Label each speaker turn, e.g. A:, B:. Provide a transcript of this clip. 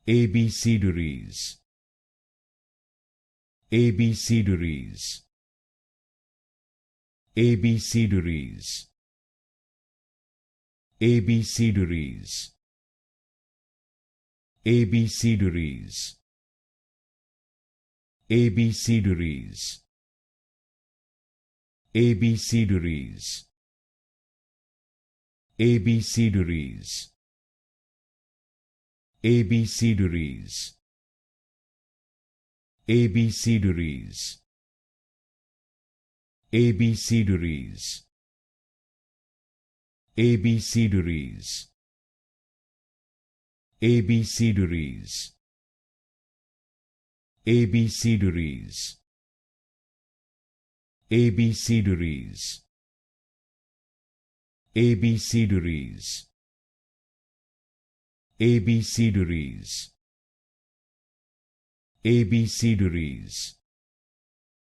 A: Abecedaries, Abecedaries, Abecedaries, Abecedaries, Abecedaries, Abecedaries, Abecedaries, Abecedaries, Abecedaries, Abecedaries, Abecedaries, Abecedaries, Abecedaries, Abecedaries, Abecedaries, Abecedaries, Abecedaries, Abecedaries,